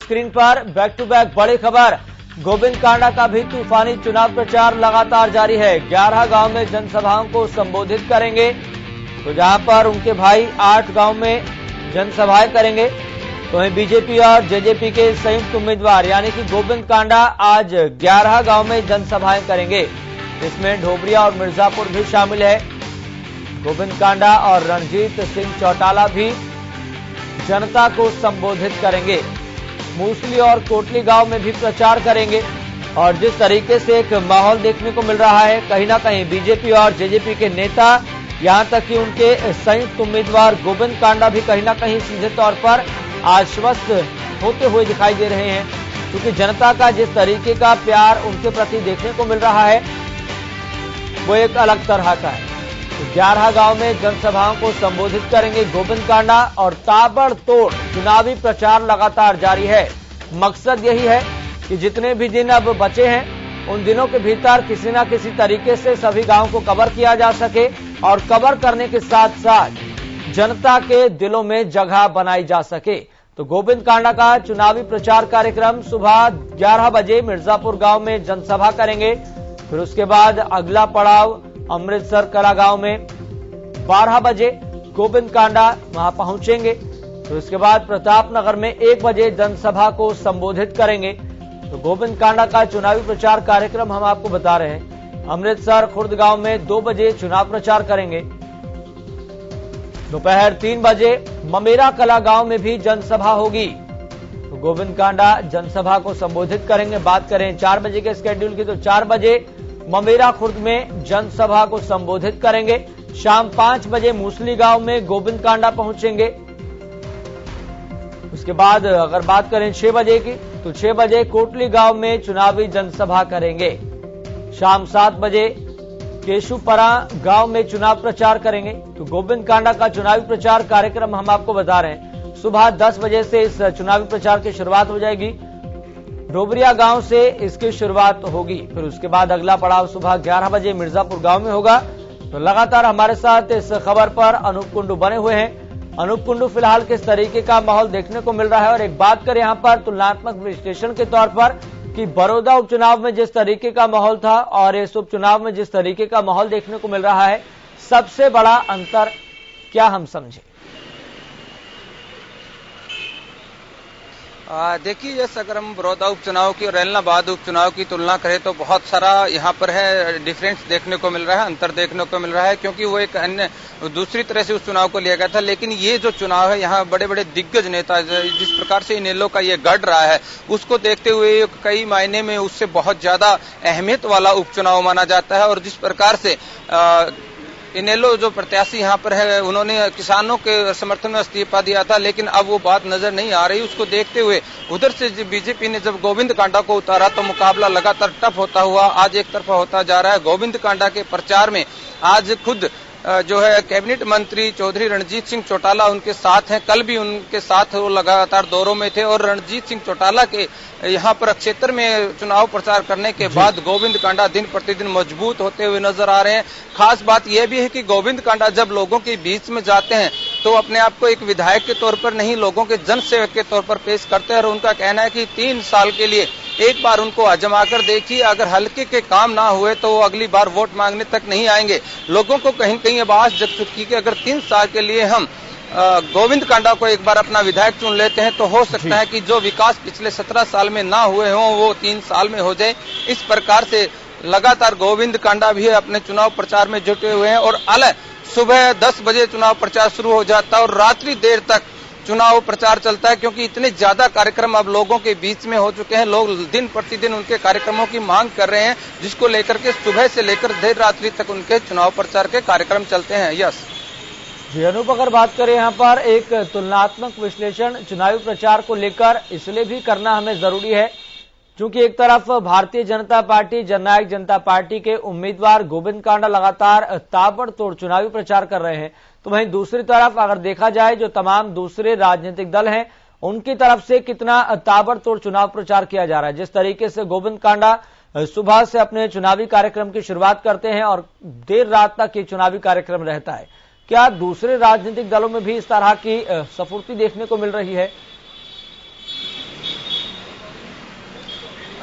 Screen पर back to back बड़ी खबर। गोविंद कांडा का भी तूफानी चुनाव प्रचार लगातार जारी है। 11 गांव में जनसभाओं को संबोधित करेंगे, तो जहां पर उनके भाई 8 गांव में जनसभाएं करेंगे, तो वहीं बीजेपी और जेजेपी के संयुक्त उम्मीदवार यानी कि गोविंद कांडा आज 11 गांव में जनसभाएं करेंगे। इसमें ढोबरिया और मिर्जापुर भी शामिल है। गोविंद कांडा और रणजीत सिंह चौटाला भी जनता को संबोधित करेंगे। मूसली और कोटली गांव में भी प्रचार करेंगे और जिस तरीके से एक माहौल देखने को मिल रहा है, कहीं ना कहीं बीजेपी और जेजेपी के नेता, यहां तक कि उनके संयुक्त उम्मीदवार गोविंद कांडा भी कहीं ना कहीं सीधे तौर पर आश्वस्त होते हुए दिखाई दे रहे हैं, क्योंकि जनता का जिस तरीके का प्यार उनके प्रति देखने को मिल रहा है वो एक अलग तरह का है। 11 गांव में जनसभाओं को संबोधित करेंगे गोविंद कांडा और ताबड़तोड़ चुनावी प्रचार लगातार जारी है। मकसद यही है कि जितने भी दिन अब बचे हैं उन दिनों के भीतर किसी न किसी तरीके से सभी गांवों को कवर किया जा सके और कवर करने के साथ साथ जनता के दिलों में जगह बनाई जा सके। तो गोविंद कांडा का चुनावी प्रचार कार्यक्रम सुबह 11 बजे मिर्जापुर गांव में जनसभा करेंगे। फिर उसके बाद अगला पड़ाव अमृतसर कला गांव में 12 बजे गोविंद कांडा वहां पहुंचेंगे। तो इसके बाद प्रतापनगर में 1 बजे जनसभा को संबोधित करेंगे। तो गोविंद कांडा का चुनावी प्रचार कार्यक्रम हम आपको बता रहे हैं। अमृतसर खुर्द गांव में 2 बजे चुनाव प्रचार करेंगे। दोपहर 3 बजे ममेरा कला गांव में भी जनसभा होगी। तो गोविंद कांडा जनसभा को संबोधित करेंगे। बात करें 4 बजे के शेड्यूल की, तो 4 बजे ममेरा खुर्द में जनसभा को संबोधित करेंगे। शाम 5 बजे मूसली गांव में गोविंद कांडा पहुंचेंगे। उसके बाद अगर बात करें 6 बजे की, तो 6 बजे कोटली गांव में चुनावी जनसभा करेंगे। शाम 7 बजे केशुपरा गांव में चुनाव प्रचार करेंगे। तो गोविंद कांडा का चुनावी प्रचार कार्यक्रम हम आपको बता रहे हैं। सुबह 10 बजे से इस चुनावी प्रचार की शुरुआत हो जाएगी। ढोबरिया गांव से इसकी शुरुआत होगी। फिर उसके बाद अगला पड़ाव सुबह 11 बजे मिर्जापुर गांव में होगा। तो लगातार हमारे साथ इस खबर पर अनूप कुंडू बने हुए हैं। अनूप कुंडू, फिलहाल किस तरीके का माहौल देखने को मिल रहा है? और एक बात करें यहां पर तुलनात्मक विश्लेषण के तौर पर कि बड़ौदा उपचुनाव में जिस तरीके का माहौल था और इस उपचुनाव में जिस तरीके का माहौल देखने को मिल रहा है, सबसे बड़ा अंतर क्या हम समझे? देखिए, जैसे अगर हम बड़ौदा उपचुनाव की और एलनाबाद उपचुनाव की तुलना करें तो बहुत सारा यहाँ पर है डिफरेंस देखने को मिल रहा है, अंतर देखने को मिल रहा है, क्योंकि वो एक अन्य दूसरी तरह से उस चुनाव को लिया गया था। लेकिन ये जो चुनाव है, यहाँ बड़े बड़े दिग्गज नेता जिस प्रकार से इनेलो का ये गढ़ रहा है, उसको देखते हुए कई मायने में उससे बहुत ज्यादा अहमियत वाला उपचुनाव माना जाता है। और जिस प्रकार से इनेलो जो प्रत्याशी यहाँ पर है, उन्होंने किसानों के समर्थन में इस्तीफा दिया था, लेकिन अब वो बात नजर नहीं आ रही। उसको देखते हुए उधर से बीजेपी ने जब गोविंद कांडा को उतारा तो मुकाबला लगातार टफ होता हुआ आज एक तरफा होता जा रहा है। गोविंद कांडा के प्रचार में आज खुद जो है कैबिनेट मंत्री चौधरी रणजीत सिंह चौटाला उनके साथ हैं। कल भी उनके साथ वो लगातार दौरों में थे। और रणजीत सिंह चौटाला के यहाँ पर क्षेत्र में चुनाव प्रचार करने के बाद गोविंद कांडा दिन प्रतिदिन मजबूत होते हुए नजर आ रहे हैं। खास बात यह भी है कि गोविंद कांडा जब लोगों के बीच में जाते हैं तो अपने आप को एक विधायक के तौर पर नहीं, लोगों के जन सेवक के तौर पर पेश करते हैं। और उनका कहना है कि 3 साल के लिए एक बार उनको आजमा कर देखिए, अगर हल्के के काम ना हुए तो वो अगली बार वोट मांगने तक नहीं आएंगे। लोगों को कहीं कहीं अब आस जग चुकी कि अगर 3 साल के लिए हम गोविंद कांडा को एक बार अपना विधायक चुन लेते हैं तो हो सकता है कि जो विकास पिछले 17 साल में ना हुए हों वो 3 साल में हो जाए। इस प्रकार से लगातार गोविंद कांडा भी अपने चुनाव प्रचार में जुटे हुए हैं। और सुबह 10 बजे चुनाव प्रचार शुरू हो जाता है और रात्रि देर तक चुनाव प्रचार चलता है, क्योंकि इतने ज्यादा कार्यक्रम अब लोगों के बीच में हो चुके हैं। लोग दिन प्रतिदिन उनके कार्यक्रमों की मांग कर रहे हैं, जिसको लेकर के सुबह से लेकर देर रात्रि तक उनके चुनाव प्रचार के कार्यक्रम चलते हैं। यस जी अनूप, अगर बात करें यहाँ पर एक तुलनात्मक विश्लेषण चुनावी प्रचार को लेकर इसलिए भी करना हमें जरूरी है क्योंकि एक तरफ भारतीय जनता पार्टी, जननायक जनता पार्टी के उम्मीदवार गोविंद कांडा लगातार ताबड़तोड़ चुनावी प्रचार कर रहे हैं, तो वहीं दूसरी तरफ अगर देखा जाए जो तमाम दूसरे राजनीतिक दल हैं उनकी तरफ से कितना ताबड़तोड़ चुनाव प्रचार किया जा रहा है। जिस तरीके से गोविंद कांडा सुबह से अपने चुनावी कार्यक्रम की शुरुआत करते हैं और देर रात तक ये चुनावी कार्यक्रम रहता है, क्या दूसरे राजनीतिक दलों में भी इस तरह की स्फूर्ति देखने को मिल रही है?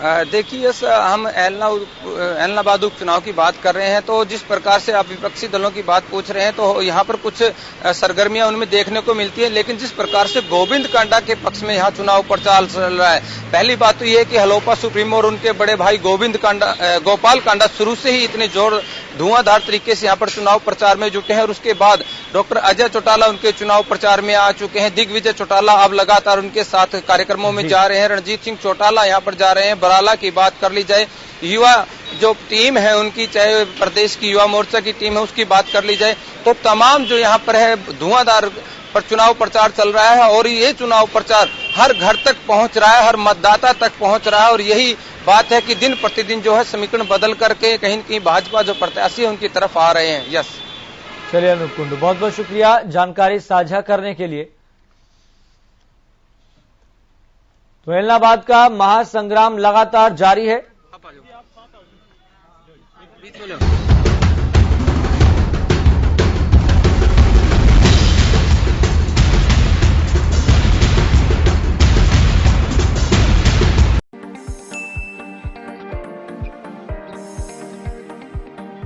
देखिए हम ऐलनाबाद उपचुनाव की बात कर रहे हैं, तो जिस प्रकार से आप विपक्षी दलों की बात पूछ रहे हैं तो यहाँ पर कुछ सरगर्मियां उनमें देखने को मिलती है, लेकिन जिस प्रकार से गोविंद कांडा के पक्ष में यहाँ चुनाव प्रचार चल रहा है, पहली बात तो ये है कि हलोपा सुप्रीमो और उनके बड़े भाई गोपाल कांडा शुरू से ही इतने धुआंधार तरीके से यहाँ पर चुनाव प्रचार में जुटे हैं, और उसके बाद डॉक्टर अजय चौटाला उनके चुनाव प्रचार में आ चुके हैं। दिग्विजय चौटाला अब लगातार उनके साथ कार्यक्रमों में जा रहे हैं। रणजीत सिंह चौटाला यहाँ पर जा रहे हैं। बराला की बात कर ली जाए, युवा जो टीम है उनकी, चाहे प्रदेश की युवा मोर्चा की टीम है उसकी बात कर ली जाए, तो तमाम जो यहाँ पर है धुआंधार पर चुनाव प्रचार चल रहा है, और ये चुनाव प्रचार हर घर तक पहुंच रहा है, हर मतदाता तक पहुंच रहा है। और यही बात है कि दिन प्रतिदिन जो है समीकरण बदल करके कहीं न कहीं भाजपा जो प्रत्याशी है उनकी तरफ आ रहे हैं। यस, चलिए अनूप कुंडू, बहुत बहुत शुक्रिया जानकारी साझा करने के लिए। तो ऐलनाबाद का महासंग्राम लगातार जारी है।